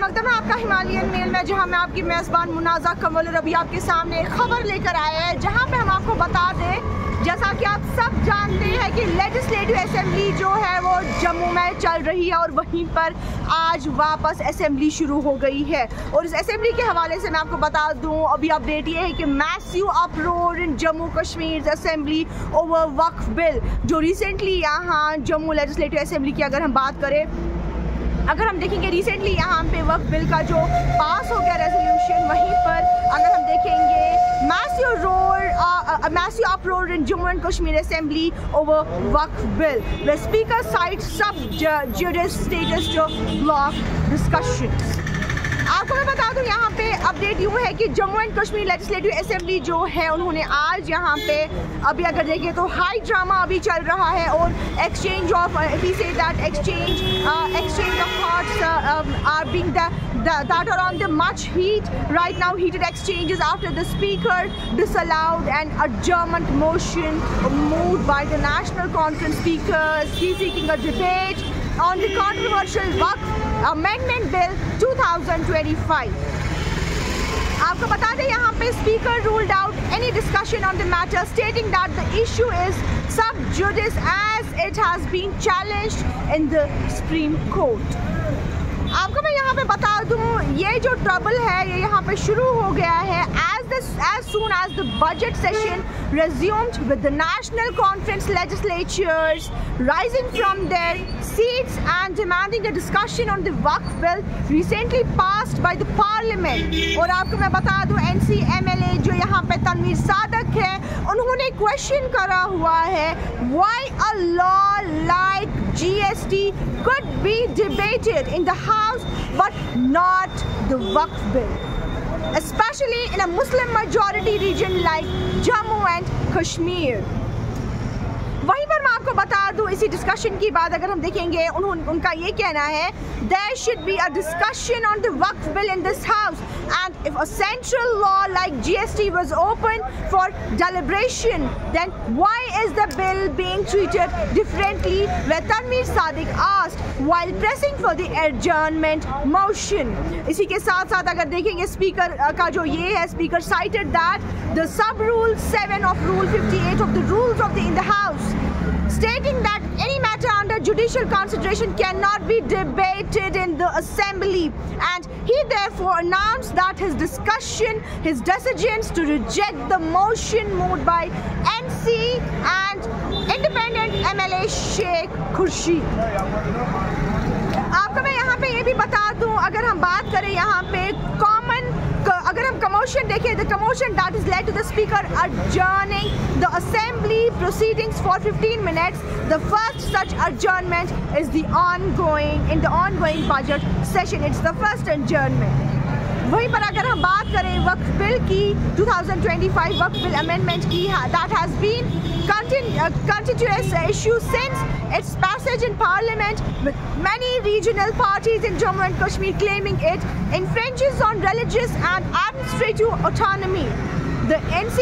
मकदम है आपका Himalayan mail में, जहां मैं आपकी मेज़बान मुनाज़ा कमल और अभी आपके सामने एक खबर लेकर आए हैं, जहां पे हम आपको बता दें, जैसा कि आप सब जानते हैं कि लेजिस्लेटिव असेंबली जो है वो जम्मू में चल रही है और वहीं पर आज वापस असेंबली शुरू हो गई है। और इस असेंबली के हवाले से मैं आपको बता दूं, अभी अपडेट ये है कि मैसिव अपरोर इन जम्मू कश्मीर असेंबली ओवर वक्फ बिल, जो रिसेंटली यहाँ जम्मू लेजिस्लेटिव असेंबली की अगर हम बात करें, अगर हम देखेंगे रिसेंटली यहाँ पे वक्फ बिल का जो पास हो गया रेजोल्यूशन, वहीं पर अगर हम देखेंगे massive uproar in Jammu and Kashmir Assembly over Waqf Bill. The Speaker cites sub-judice status to block discussions. आपको मैं बता दूं, यहाँ पे अपडेट यूँ है कि Jammu and Kashmir legislative assembly जो है उन्होंने आज यहाँ पे अभी अगर देखें तो हाई ड्रामा अभी चल रहा है और exchange of exchange of thoughts are being that are on the much heat right now. Heated exchanges after the speaker disallowed an adjournment motion moved by the National Conference speakers. He's seeking a debate on the controversial Waqf Amendment Bill 2025. आपको बता दें, यहाँ पे speaker ruled out any discussion on the matter, stating that the issue is sub judice as it has been challenged in the Supreme Court. आपको मैं यहाँ पे बता दूँ, ये जो ट्रबल है ये यहाँ पे शुरू हो गया है as soon as the budget session resumed with the National Conference legislatures rising from their seats and demanding a discussion on the Waqf bill recently passed by the parliament. और आपको मैं बता दूँ, NC MLA जो यहाँ पे तनवीर सादक है, उन्होंने क्वेश्चन करा हुआ है why a law like GST could be debated in the House but not the Waqf bill, especially in a Muslim majority region like Jammu and Kashmir. वहीं पर मैं आपको बता दूं, इसी डिस्कशन की बात अगर हम देखेंगे, उनका ये कहना है there should be a discussion on the Waqf bill in this house, and if a central law like GST was open for deliberation, then why is the bill being treated differently? where Tanveer Sadiq asked while pressing for the adjournment motion. इसी के साथ साथ अगर देखेंगे speaker का जो ये है, speaker cited that the sub rule 7 of rule 58 of the rules of the in the house, stating that any matter under judicial consideration cannot be debated in the assembly, and he therefore announced that his decisions to reject the motion moved by NC and independent MLA Sheikh Khurshid. आपको मैं यहाँ पे ये भी बता दूँ, अगर हम बात करें यहाँ पे अगर हम commotion देखें, the commotion that is led to the speaker adjourning the assembly proceedings for 15 minutes. The first such adjournment is in the ongoing budget session. It's the first adjournment. वहीं पर अगर हम बात करें वक्फ बिल की 2025 वक्फ बिल अमेंडमेंट की, that has been continuous issue since its passage in parliament, with many regional parties in Jammu and Kashmir claiming it infringes on religious and administrative autonomy. The NC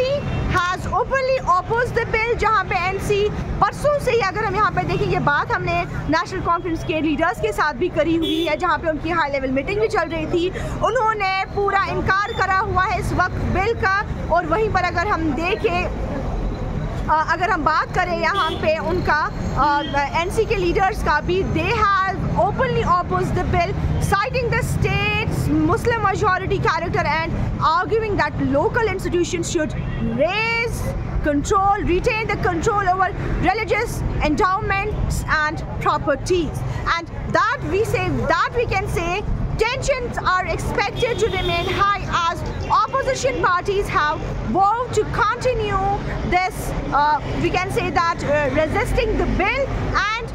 has openly opposed the bill, जहाँ पे NC परसों से ही अगर हम यहाँ पे देखें, ये बात हमने नेशनल कॉन्फ्रेंस के लीडर्स के साथ भी करी हुई है, जहाँ पे उनकी हाई लेवल मीटिंग भी चल रही थी, उन्होंने पूरा इनकार करा हुआ है इस वक्त बिल का। और वहीं पर अगर हम देखें, अगर हम बात करें यहाँ पे उनका NC के लीडर्स का भी, they have openly opposed the bill, citing the state's Muslim majority character and arguing that local institutions should retain the control over religious endowments and properties, and that we can say tensions are expected to remain high as opposition parties have vowed to continue this, we can say that resisting the bill, and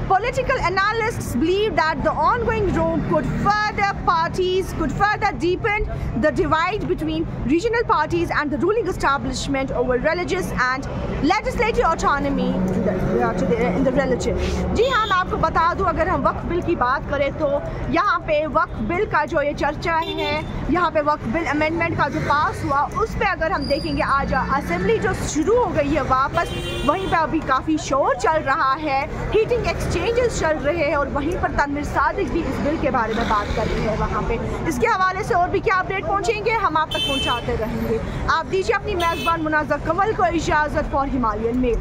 political analysts believe that the ongoing row could further deepen the divide between regional parties and the ruling establishment over religious and legislative autonomy in the religion. जी हाँ, मैं आपको बता दूँ, अगर हम वक्फ bill की बात करें तो यहाँ पे वक्फ बिल का जो ये चर्चा है, यहाँ पे वक्फ बिल अमेंडमेंट का जो पास हुआ, उस पे अगर हम देखेंगे आज असेंबली जो शुरू हो गई है वापस, वहीं पे अभी काफ़ी शोर चल रहा है, हीटेड मीटिंग एक्सचेंजेस चल रहे हैं और वहीं पर तनवीर सादिक भी इस बिल के बारे में बात कर रही है वहाँ पे। इसके हवाले से और भी क्या अपडेट पहुँचेंगे हम आप तक पहुँचाते रहेंगे। आप दीजिए अपनी मेज़बान मुनाज़ा कमल को इजाज़त फॉर हिमालयन मेल।